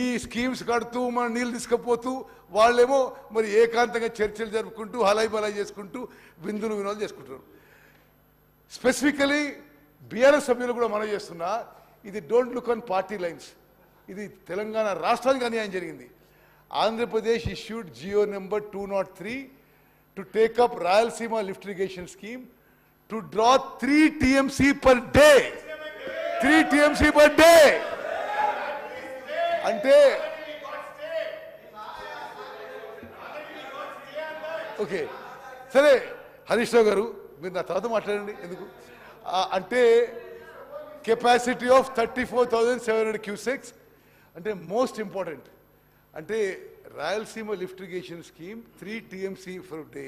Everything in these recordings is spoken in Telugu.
ఈ స్కీమ్స్ కడుతూ మన నీళ్ళు తీసుకుపోతూ వాళ్ళేమో మరి ఏకాంతంగా చర్చలు జరుపుకుంటూ హలాయి బలాయి చేసుకుంటూ విందులు వినోదాలు చేసుకుంటారు. స్పెసిఫికలీ బీఆర్ఎస్ సభ్యులు కూడా మనం చేస్తున్నా, ఇది don't look on party lines, ఇది తెలంగాణ రాష్ట్రానికి అన్యాయం జరిగింది. Andhra Pradesh issued GO number 203 to take up Rayalaseema lift irrigation scheme to draw 3 TMC per day. 3 TMC per day అంటే ఓకే సరే, హరీష్ రావు గారు మీరు నా తర్వాత మాట్లాడండి. ఎందుకు అంటే కెపాసిటీ ఆఫ్ 34,700 క్యూసెక్స్ అంటే మోస్ట్ ఇంపార్టెంట్. అంటే Rayalaseema lift irrigation scheme 3 TMC for day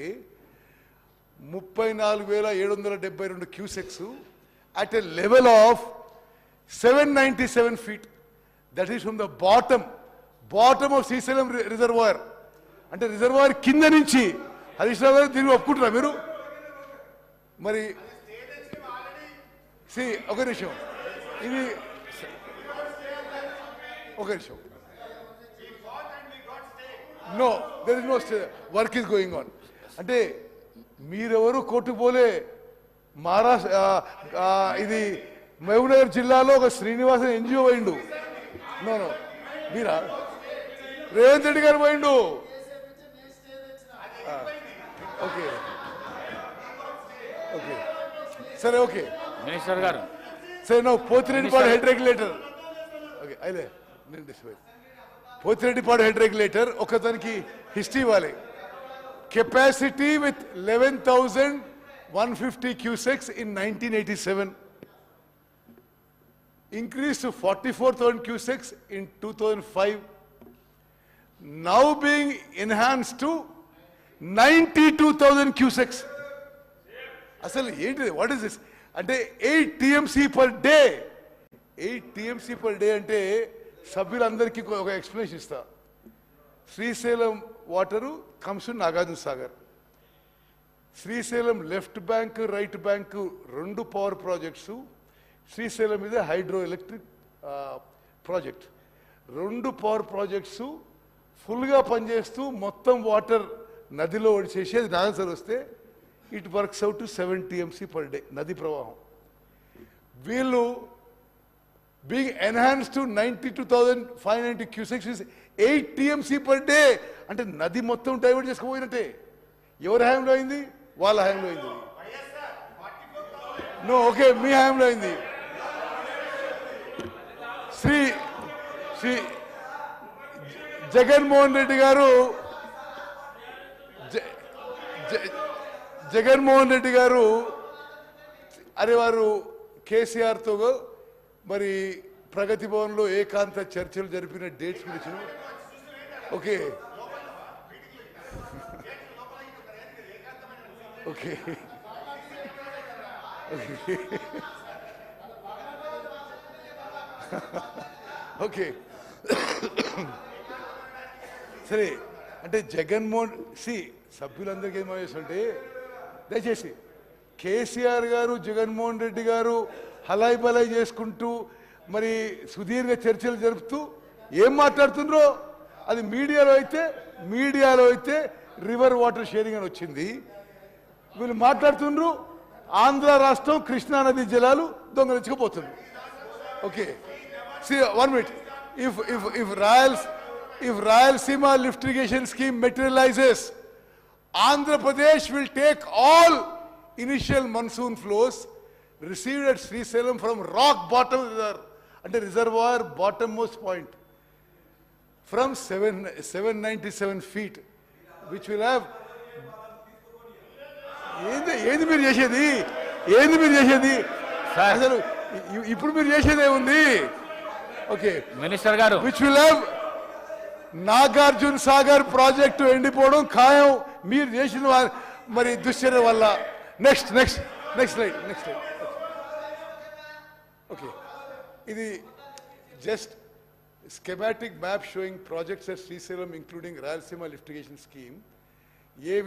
34,772 cusecs at a level of 797 feet. That is from the bottom of Srisailam reservoir. అంటే రిజర్వాయర్ కింద నుంచి. హరీష్ రావు గారు దీన్ని ఒప్పుకుంటారా మీరు? మరి ఒక నిమిషం, ఇది ఒక నిమిషం. No, there is no work is going on. అంటే మీరెవరు కోర్టుకు పోలే. మహారాష్ట్ర ఇది మహబూబ్నగర్ జిల్లాలో ఒక శ్రీనివాసన్ NGO పోయిండు. నో మీరా? రేవంత్ రెడ్డి గారు పోయిండు. ఓకే ఓకే సరే, ఓకే మినిస్టర్ గారు సరే. నా పోతిరెడ్డిపాడు హెడ్ రెగ్యులేటర్, ఓకే అయితే నేను డిస్ప్లే పోతిరెడ్డిపాడు హెడ్ రెగ్యులేటర్ ఒకదానికి హిస్టరీ ఇవ్వాలి. Capacity with 11,150 cusecs in 1987, increased to 44,000 cusecs in 2005, now being enhanced to 92,000 cusecs. అసలు ఏంటి, వాట్ ఇస్ దిస్? అంటే 8 TMC per day. 8 TMC per day అంటే సభ్యులందరికీ ఒక ఎక్స్ప్లెనేషన్ ఇస్తా. Srisailam water comes to Nagarjuna Sagar. Srisailam left bank right bank 2 power projects. Srisailam మీద hydro electric project. 2 power projects ఫుల్గా పనిచేస్తూ మొత్తం వాటర్ నదిలో ఒడిచేసి అది నాగసర్ వస్తే it works out to 7 TMC per day నది ప్రవాహం. వీళ్ళు being enhanced to 92,590 cusecs 8 TMC per day. అంటే నది మొత్తం డైవర్ట్ చేసుకుపోయినట్టే. ఎవరి హయాంలో అయింది? వాళ్ళ హయాంలో అయింది. నో, ఓకే, మీ హయాంలో అయింది. శ్రీ జగన్మోహన్ రెడ్డి గారు అరే వారు కేసీఆర్తో మరి ప్రగతి భవన్లో ఏకాంత చర్చలు జరిపిన డేట్స్ గురించి. ఓకే ఓకే ఓకే సరే. అంటే జగన్మోహన్ సభ్యులందరికీ ఏమో చేస్తుంటే దయచేసి కేసీఆర్ గారు జగన్మోహన్ రెడ్డి గారు హలాయి బలాయి చేసుకుంటూ మరి సుదీర్ఘ చర్చలు జరుపుతూ ఏం మాట్లాడుతుండ్రో అది మీడియాలో అయితే రివర్ వాటర్ షేరింగ్ అని వచ్చింది. వీళ్ళు మాట్లాడుతుండ్రు ఆంధ్ర రాష్ట్రం కృష్ణానది జలాలు దొంగలించుకుపోతుంది. Okay, one minute. If Rayalaseema lift irrigation scheme materializes, Andhra Pradesh will take all initial monsoon flows received at Srisailam from rock bottom and reservoir bottommost point from 797 feet, which will have. ఏంది మీరు చేసేది? అసలు ఇప్పుడు మీరు చేసేదే ఉంది. ఓకే మినిస్టర్ గారు, which will have Nagarjuna Sagar project ఎండిపోవడం ఖాయం మీరు చేసిన మరి దుశ్చర్య వల్ల. Next slide. ఓకే, ఇది just schematic map showing projects at Srisailam including Rayalaseema lift irrigation scheme. A